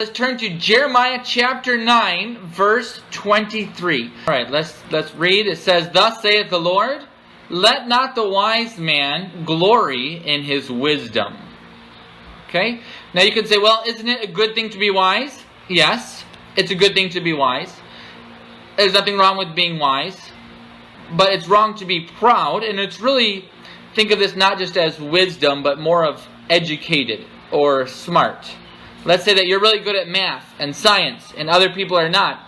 Let's turn to Jeremiah chapter 9, verse 23. All right, let's read. It says, "Thus saith the Lord, let not the wise man glory in his wisdom." Okay? Now you could say, well, isn't it a good thing to be wise? Yes, it's a good thing to be wise. There's nothing wrong with being wise. But it's wrong to be proud, and it's really, think of this not just as wisdom, but more of educated or smart. Let's say that you're really good at math and science and other people are not.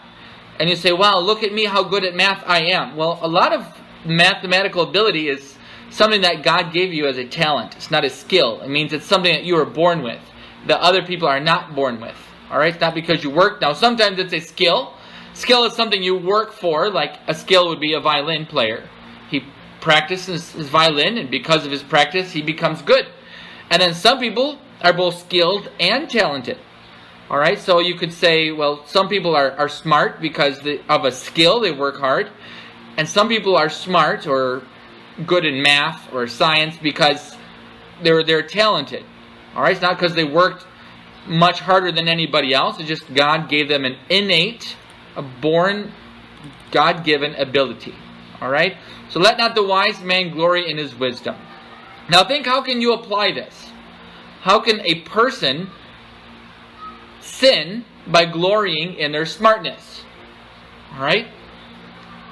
And you say, wow, look at me how good at math I am. Well, a lot of mathematical ability is something that God gave you as a talent. It's not a skill. It means it's something that you were born with, that other people are not born with. Alright, it's not because you work. Now, sometimes it's a skill. Skill is something you work for, like a skill would be a violin player. He practices his violin, and because of his practice, he becomes good. And then some people are both skilled and talented. Alright, so you could say, well, some people are smart because of a skill, they work hard. And some people are smart or good in math or science because they're talented. Alright, it's not because they worked much harder than anybody else. It's just God gave them an innate, a born, God-given ability. Alright, so let not the wise man glory in his wisdom. Now think, how can you apply this? How can a person sin by glorying in their smartness? Alright?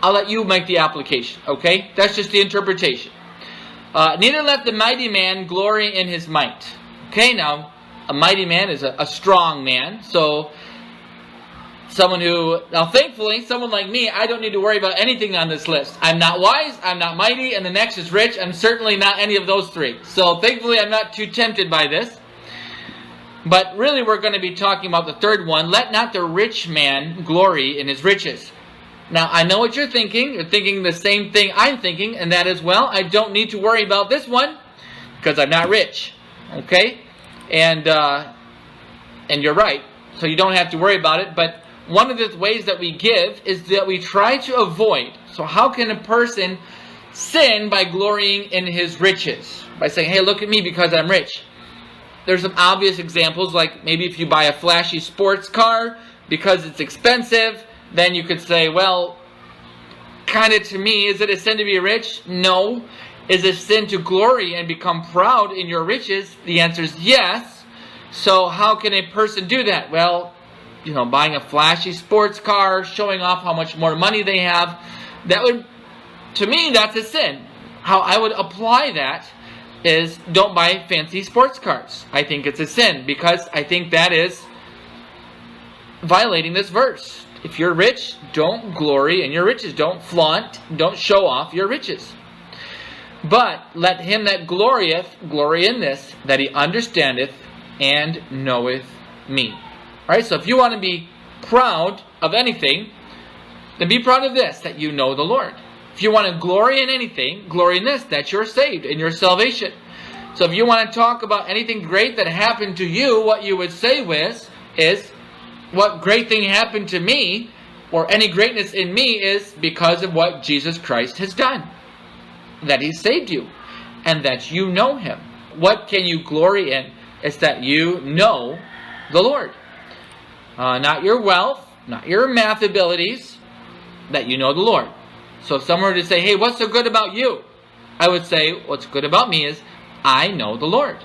I'll let you make the application, okay? That's just the interpretation. Neither let the mighty man glory in his might. Okay, now, a mighty man is a strong man. So, thankfully, someone like me, I don't need to worry about anything on this list. I'm not wise, I'm not mighty, and the next is rich. I'm certainly not any of those three. So, thankfully, I'm not too tempted by this. But really, we're going to be talking about the third one. Let not the rich man glory in his riches. Now, I know what you're thinking. You're thinking the same thing I'm thinking, and that is, well, I don't need to worry about this one because I'm not rich. Okay? And you're right. So you don't have to worry about it. But one of the ways that we give is that we try to avoid. So how can a person sin by glorying in his riches? By saying, hey, look at me because I'm rich. There's some obvious examples, like maybe if you buy a flashy sports car because it's expensive, then you could say, well, kind of to me, is it a sin to be rich? No. Is it a sin to glory and become proud in your riches? The answer is yes. So how can a person do that? Well, buying a flashy sports car, showing off how much more money they have, to me, that's a sin. How I would apply that is, don't buy fancy sports cars. I think it's a sin because I think that is violating this verse. If you're rich, don't glory in your riches. Don't flaunt, don't show off your riches. But let him that glorieth glory in this, that he understandeth and knoweth me. Alright, so if you want to be proud of anything, then be proud of this, that you know the Lord. If you want to glory in anything, glory in this, that you're saved in your salvation. So if you want to talk about anything great that happened to you, what you would say is, what great thing happened to me, or any greatness in me, is because of what Jesus Christ has done. That He saved you, and that you know Him. What can you glory in? It's that you know the Lord. Not your wealth, not your math abilities, that you know the Lord. So if someone were to say, hey, what's so good about you? I would say, what's good about me is, I know the Lord.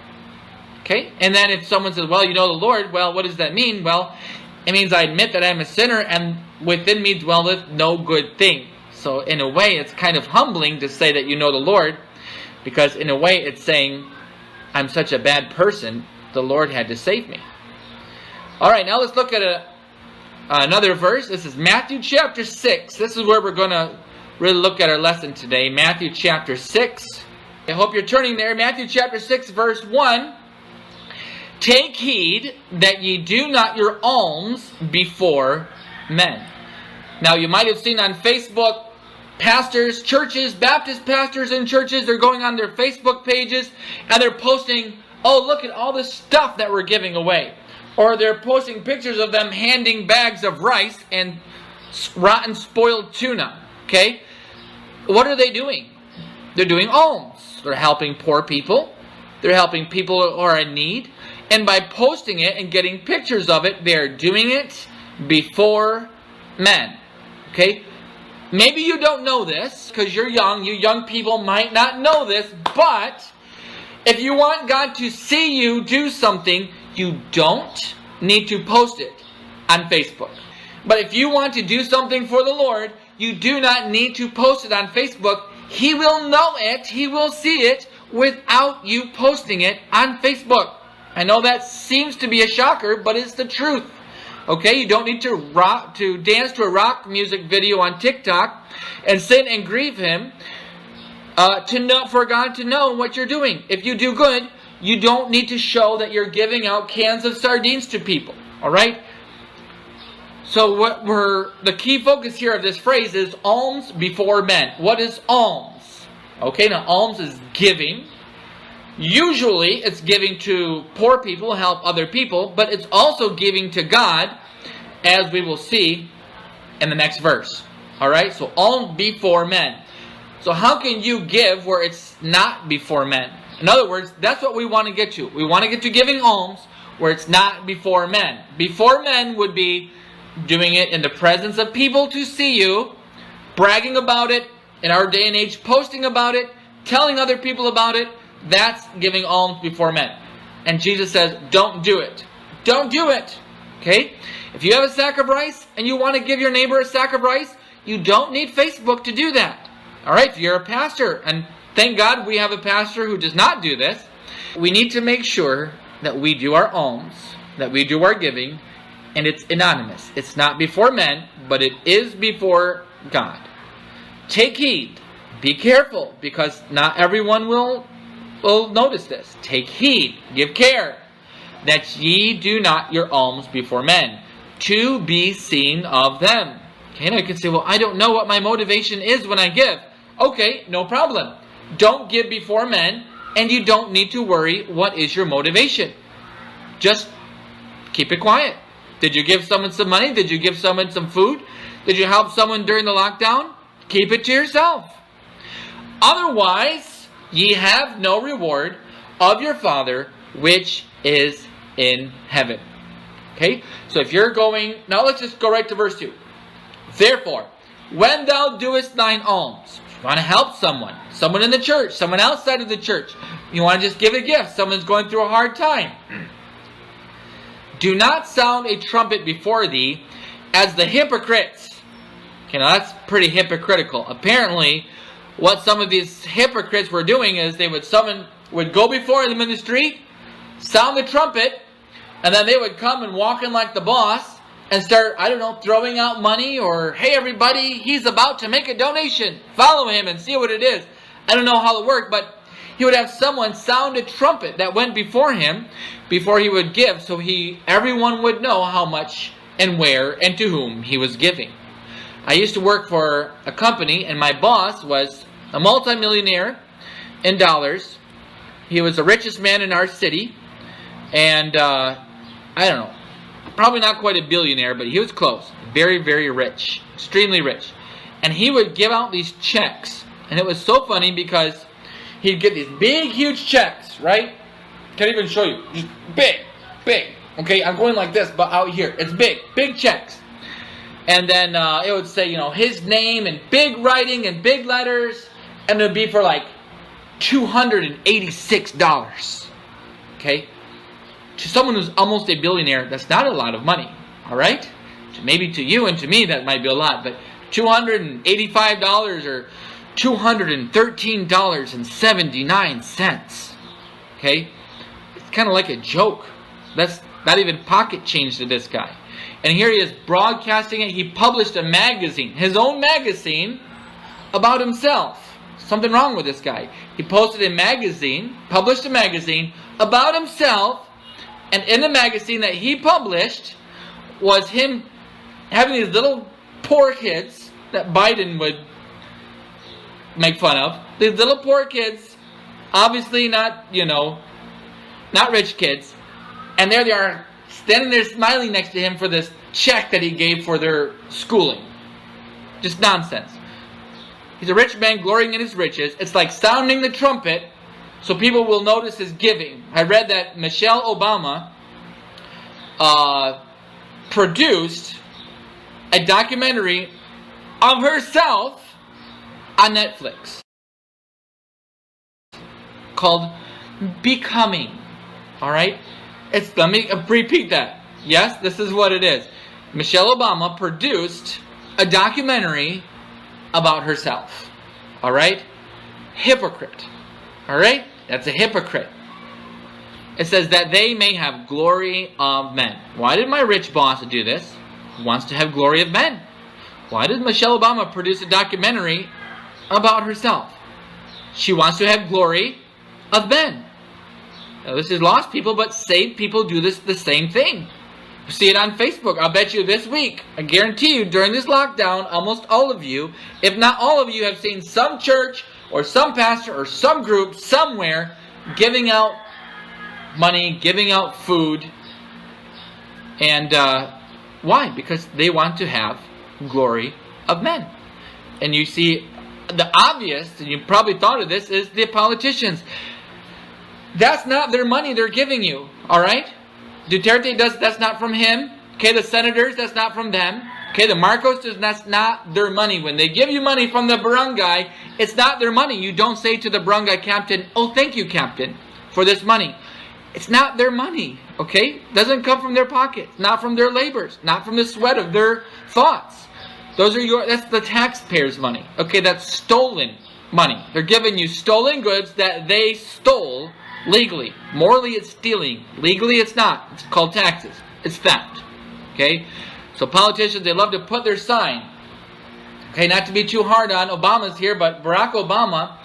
Okay? And then if someone says, well, you know the Lord, well, what does that mean? Well, it means I admit that I'm a sinner, and within me dwelleth no good thing. So in a way, it's kind of humbling to say that you know the Lord, because in a way it's saying, I'm such a bad person, the Lord had to save me. Alright, now let's look at another verse. This is Matthew chapter 6. This is where we're going to really look at our lesson today. Matthew chapter 6. I hope you're turning there. Matthew chapter 6, verse 1. Take heed that ye do not your alms before men. Now you might have seen on Facebook, pastors, churches, Baptist pastors in churches, they're going on their Facebook pages and they're posting, oh, look at all this stuff that we're giving away. Or they're posting pictures of them handing bags of rice and rotten spoiled tuna. Okay? What are they doing? They're doing alms. They're helping poor people. They're helping people who are in need. And by posting it and getting pictures of it, they are doing it before men. Okay? Maybe you don't know this because you're young. You young people might not know this. But if you want God to see you do something, you don't need to post it on Facebook. But if you want to do something for the Lord, you do not need to post it on Facebook. He will know it. He will see it without you posting it on Facebook. I know that seems to be a shocker, but it's the truth. Okay, you don't need to dance to a rock music video on TikTok and sin and grieve Him for God to know what you're doing. If you do good, you don't need to show that you're giving out cans of sardines to people. All right. So the key focus here of this phrase is alms before men. What is alms? Okay, now alms is giving. Usually it's giving to poor people, help other people, but it's also giving to God, as we will see in the next verse. Alright, so alms before men. So how can you give where it's not before men? In other words, that's what we want to get to. We want to get to giving alms where it's not before men. Before men would be doing it in the presence of people to see you, bragging about it, in our day and age, posting about it, telling other people about it. That's giving alms before men. And Jesus says, don't do it. Don't do it. Okay? If you have a sack of rice and you want to give your neighbor a sack of rice, you don't need Facebook to do that. Alright? If you're a pastor, and thank God we have a pastor who does not do this, we need to make sure that we do our alms, that we do our giving, and it's anonymous. It's not before men, but it is before God. Take heed. Be careful, because not everyone will notice this. Take heed, give care, that ye do not your alms before men, to be seen of them. Okay, now you can say, well, I don't know what my motivation is when I give. Okay, no problem. Don't give before men, and you don't need to worry what is your motivation. Just keep it quiet. Did you give someone some money? Did you give someone some food? Did you help someone during the lockdown? Keep it to yourself. Otherwise, ye have no reward of your Father which is in heaven. Okay? So if you're going... Now let's just go right to verse 2. Therefore, when thou doest thine alms, if you want to help someone in the church, someone outside of the church, you want to just give a gift, someone's going through a hard time, do not sound a trumpet before thee as the hypocrites. Okay, now that's pretty hypocritical. Apparently, what some of these hypocrites were doing is someone would go before them in the street, sound the trumpet, and then they would come and walk in like the boss and start, I don't know, throwing out money, or, hey everybody, he's about to make a donation. Follow him and see what it is. I don't know how it worked, but he would have someone sound a trumpet that went before him before he would give, so everyone would know how much and where and to whom he was giving. I used to work for a company, and my boss was a multimillionaire in dollars. He was the richest man in our city, and I don't know, probably not quite a billionaire, but he was close. Very, very rich, extremely rich. And he would give out these checks, and it was so funny because he'd get these big, huge checks, right? Can't even show you. Just big, big. Okay, I'm going like this, but out here, it's big, big checks. And then it would say, his name in big writing and big letters. And it would be for like $286. Okay? To someone who's almost a billionaire, that's not a lot of money. Alright? Maybe to you and to me that might be a lot. But $285 or $213.79. Okay? It's kind of like a joke. That's not even pocket change to this guy. And here he is broadcasting it. He published a magazine, his own magazine, about himself. Something wrong with this guy. He posted a magazine, published a magazine about himself, and in the magazine that he published was him having these little poor kids that Biden would make fun of. These little poor kids, obviously not rich kids. And there they are, standing there smiling next to him for this check that he gave for their schooling. Just nonsense. He's a rich man glorying in his riches. It's like sounding the trumpet so people will notice his giving. I read that Michelle Obama produced a documentary of herself on Netflix called Becoming. Alright? Let me repeat that. Yes, this is what it is. Michelle Obama produced a documentary about herself. Alright? Hypocrite. Alright? That's a hypocrite. It says that they may have glory of men. Why did my rich boss do this? He wants to have glory of men. Why did Michelle Obama produce a documentary about herself? She wants to have glory of men. Now, this is lost people, but saved people do the same thing. You see it on Facebook. I'll bet you this week, I guarantee you, during this lockdown, almost all of you, if not all of you, have seen some church or some pastor or some group somewhere giving out money, giving out food. And why? Because they want to have glory of men. And you see, the obvious, and you probably thought of this, is the politicians. That's not their money they're giving you, alright? Duterte that's not from him. Okay, the senators, that's not from them. Okay, the Marcos, that's not their money. When they give you money from the barangay, it's not their money. You don't say to the barangay captain, "Oh, thank you, captain, for this money." It's not their money, okay? It doesn't come from their pocket, not from their labors, not from the sweat of their thoughts. That's the taxpayers' money. Okay, that's stolen money. They're giving you stolen goods that they stole legally. Morally, it's stealing. Legally, it's not. It's called taxes. It's theft. Okay? So politicians, they love to put their sign. Okay, not to be too hard on Obama's here, but Barack Obama,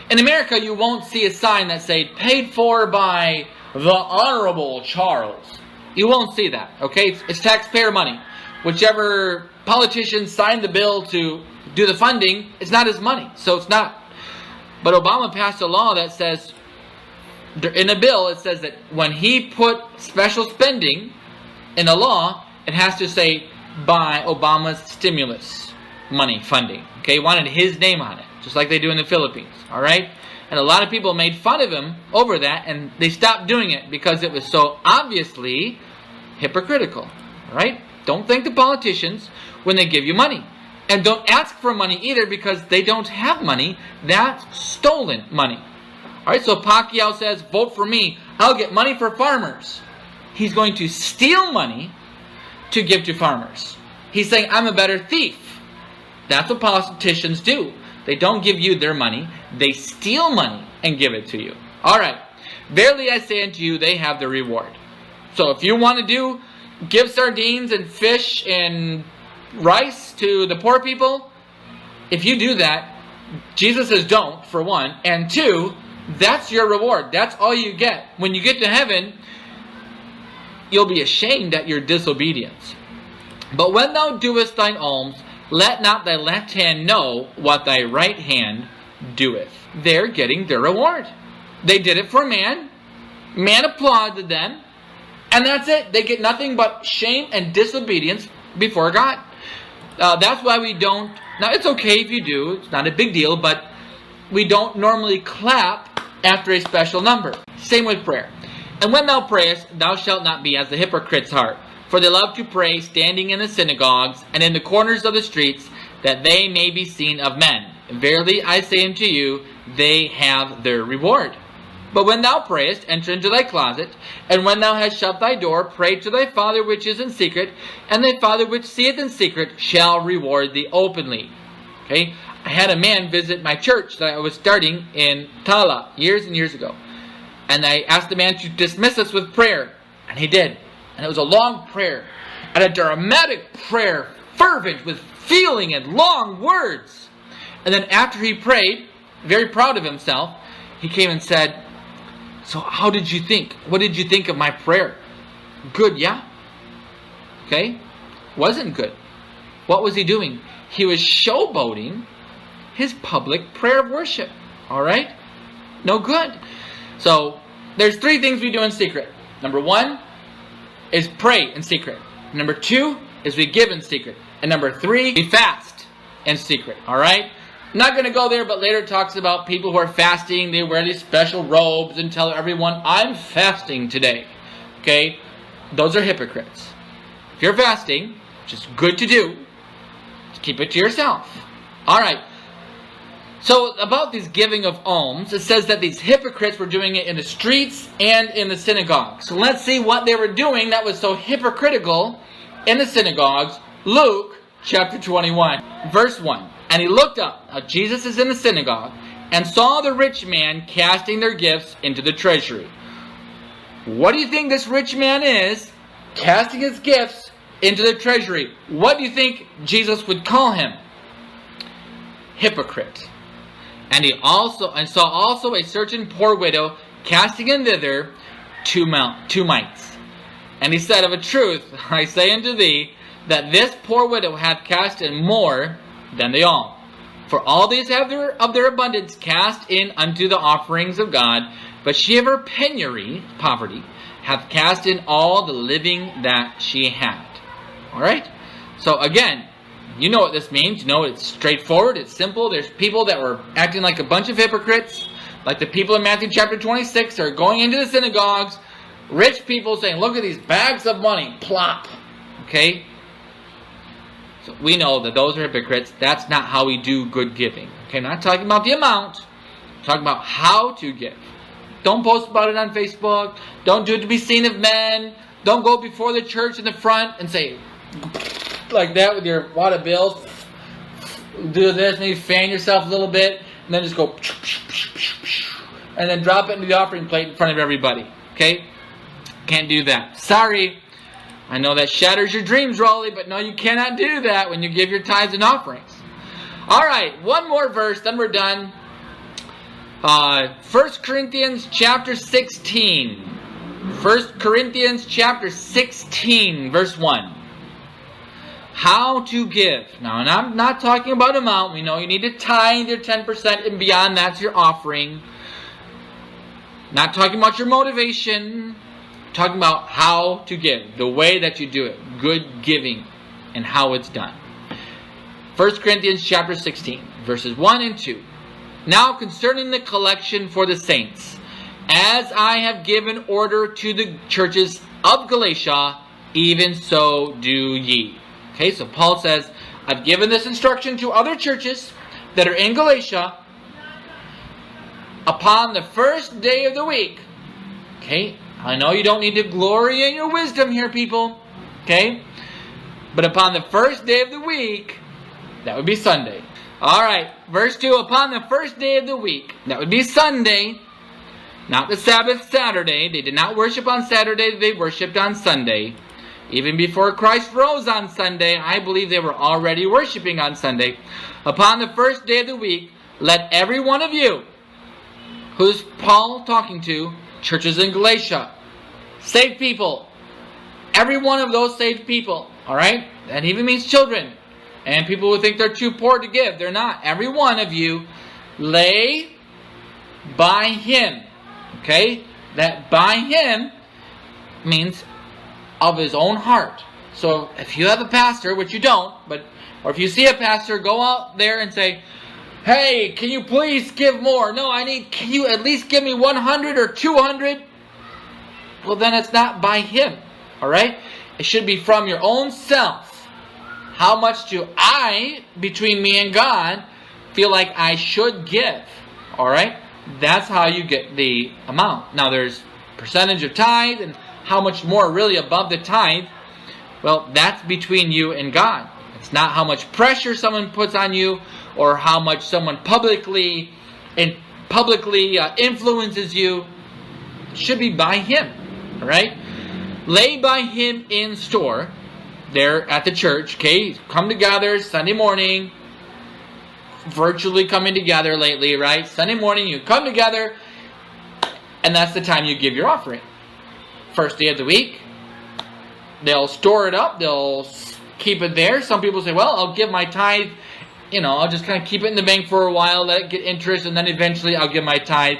in America, you won't see a sign that say, "Paid for by the Honorable Charles." You won't see that. Okay? It's taxpayer money. Whichever politician signed the bill to do the funding, it's not his money. So it's not. But Obama passed a law that says, in a bill, it says that when he put special spending in a law, it has to say, by Obama's stimulus money funding. Okay, he wanted his name on it, just like they do in the Philippines. Alright? And a lot of people made fun of him over that, and they stopped doing it because it was so obviously hypocritical. Alright? Don't thank the politicians when they give you money. And don't ask for money either, because they don't have money. That's stolen money. Alright, so Pacquiao says, "Vote for me. I'll get money for farmers." He's going to steal money to give to farmers. He's saying, "I'm a better thief." That's what politicians do. They don't give you their money. They steal money and give it to you. Alright, verily I say unto you, they have the reward. So if you want to give sardines and fish and rice to the poor people, if you do that, Jesus says don't, for one. And two, that's your reward. That's all you get. When you get to heaven, you'll be ashamed at your disobedience. But when thou doest thine alms, let not thy left hand know what thy right hand doeth. They're getting their reward. They did it for man. Man applauded them. And that's it. They get nothing but shame and disobedience before God. That's why we don't... Now, it's okay if you do. It's not a big deal. But we don't normally clap after a special number. Same with prayer. And when thou prayest, thou shalt not be as the hypocrites' heart. For they love to pray standing in the synagogues and in the corners of the streets, that they may be seen of men. And verily I say unto you, they have their reward. But when thou prayest, enter into thy closet, and when thou hast shut thy door, pray to thy Father which is in secret, and thy Father which seeth in secret shall reward thee openly. Okay? I had a man visit my church that I was starting in Tala years and years ago. And I asked the man to dismiss us with prayer. And he did. And it was a long prayer. And a dramatic prayer, fervent with feeling and long words. And then after he prayed, very proud of himself, he came and said, "So how did you think? What did you think of my prayer?" "Good, yeah." Okay? Wasn't good. What was he doing? He was showboating his public prayer of worship. Alright? No good. So, there's three things we do in secret. Number one is pray in secret. Number two is we give in secret. And number three, we fast in secret. Alright? I'm not going to go there, but later it talks about people who are fasting. They wear these special robes and tell everyone, I'm fasting today. Okay? Those are hypocrites. If you're fasting, which is good to do, just keep it to yourself. Alright. So about these giving of alms, it says that these hypocrites were doing it in the streets and in the synagogues. So let's see what they were doing that was so hypocritical in the synagogues. Luke chapter 21, verse 1. And he looked up, now Jesus is in the synagogue, and saw the rich man casting their gifts into the treasury. What do you think this rich man is casting his gifts into the treasury? What do you think Jesus would call him? Hypocrite. And he saw also a certain poor widow casting in thither 2 mites. And he said, Of a truth, I say unto thee, that this poor widow hath cast in more than they all. For all these have of their abundance cast in unto the offerings of God, but she of her poverty, hath cast in all the living that she had. Alright? So again, you know what this means. You know it's straightforward. It's simple. There's people that were acting like a bunch of hypocrites. Like the people in Matthew chapter 26 are going into the synagogues. Rich people saying, look at these bags of money. Plop. Okay? So we know that those are hypocrites. That's not how we do good giving. Okay, I'm not talking about the amount. I'm talking about how to give. Don't post about it on Facebook. Don't do it to be seen of men. Don't go before the church in the front and say like that with your wad of bills. Do this, maybe fan yourself a little bit, and then just go and then drop it into the offering plate in front of everybody. Okay? Can't do that. Sorry. I know that shatters your dreams, Raleigh, but no, you cannot do that when you give your tithes and offerings. Alright, one more verse, then we're done. 1 Corinthians chapter 16. 1 Corinthians chapter 16, verse 1. How to give. Now, and I'm not talking about amount. We know you need to tithe your 10% and beyond. That's your offering. Not talking about your motivation. Talking about how to give, the way that you do it, good giving, and how it's done. 1 Corinthians chapter 16, verses 1 and 2. Now concerning the collection for the saints, as I have given order to the churches of Galatia, even so do ye. Okay, so Paul says, I've given this instruction to other churches that are in Galatia upon the first day of the week. Okay, I know you don't need to glory in your wisdom here, people. Okay? But upon the first day of the week, that would be Sunday. Alright, verse 2. Upon the first day of the week, that would be Sunday, not the Sabbath Saturday. They did not worship on Saturday, they worshipped on Sunday. Even before Christ rose on Sunday, I believe they were already worshiping on Sunday. Upon the first day of the week, let every one of you, who's Paul talking to, churches in Galatia, saved people, every one of those saved people, alright? That even means children, and people who think they're too poor to give. They're not. Every one of you lay by him, okay? That by him means of his own heart. So if you have a pastor, which you don't, or if you see a pastor, go out there and say, hey, can you please give more? No, can you at least give me 100 or 200? Well, then it's not by him. Alright? It should be from your own self. How much do I, between me and God, feel like I should give? Alright? That's how you get the amount. Now there's percentage of tithe and how much more really above the tithe. Well, that's between you and God. It's not how much pressure someone puts on you or how much someone publicly influences you. It should be by him. Alright? Lay by him in store there at the church. Okay? Come together Sunday morning. Virtually coming together lately, right? Sunday morning you come together and that's the time you give your offering. First day of the week. They'll store it up. They'll keep it there. Some people say, well, I'll give my tithe. I'll just kind of keep it in the bank for a while, let it get interest, and then eventually I'll give my tithe.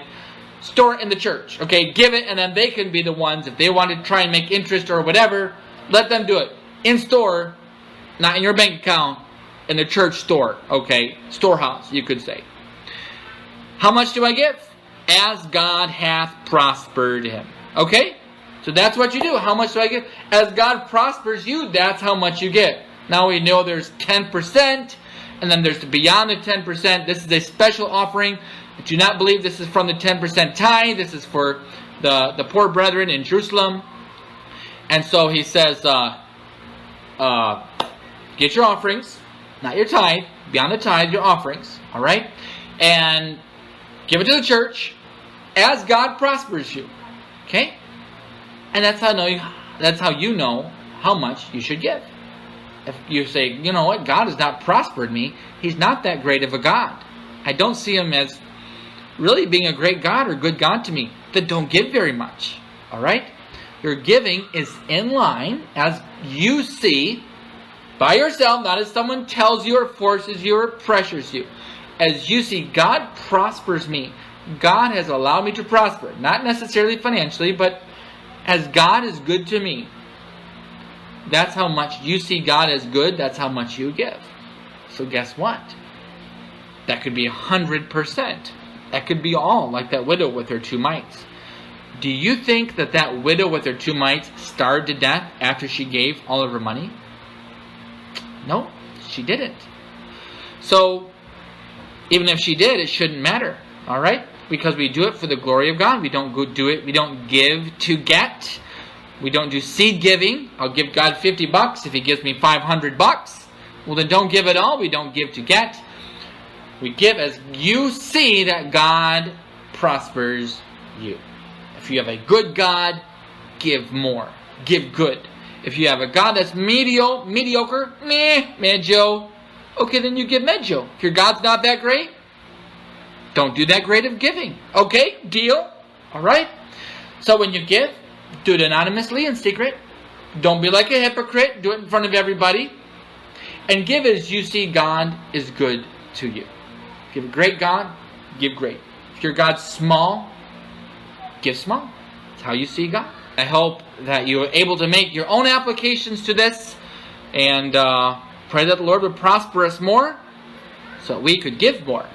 Store it in the church. Okay, give it, and then they can be the ones, if they want to try and make interest or whatever, let them do it. In store, not in your bank account, in the church store, okay? Storehouse, you could say. How much do I give? As God hath prospered him. Okay? So that's what you do. How much do I give? As God prospers you, that's how much you get. Now we know there's 10%, and then there's beyond the 10%. This is a special offering. Do not believe this is from the 10% tithe. This is for the poor brethren in Jerusalem. And so he says, get your offerings, not your tithe, beyond the tithe, your offerings, all right? And give it to the church as God prospers you, okay? And that's how you know how much you should give. If you say, you know what, God has not prospered me, he's not that great of a God. I don't see him as really being a great God or good God to me, then don't give very much, all right? Your giving is in line as you see by yourself, not as someone tells you or forces you or pressures you. As you see, God prospers me. God has allowed me to prosper. Not necessarily financially, but as God is good to me. That's how much you see God as good. That's how much you give. So guess what? That could be 100%. That could be all, like that widow with her 2 mites. Do you think that that widow with her 2 mites starved to death after she gave all of her money? No, she didn't. So, even if she did, it shouldn't matter. All right? Because we do it for the glory of God. We don't do it. We don't give to get. We don't do seed giving. I'll give God $50 if he gives me $500. Well, then don't give at all. We don't give to get. We give as you see that God prospers you. If you have a good God, give more. Give good. If you have a God that's mediocre, medio, okay, then you give medio. If your God's not that great, don't do that great of giving. Okay? Deal? Alright? So when you give, do it anonymously in secret. Don't be like a hypocrite. Do it in front of everybody. And give as you see God is good to you. Give a great God, give great. If your God's small, give small. That's how you see God. I hope that you are able to make your own applications to this. And pray that the Lord would prosper us more so that we could give more.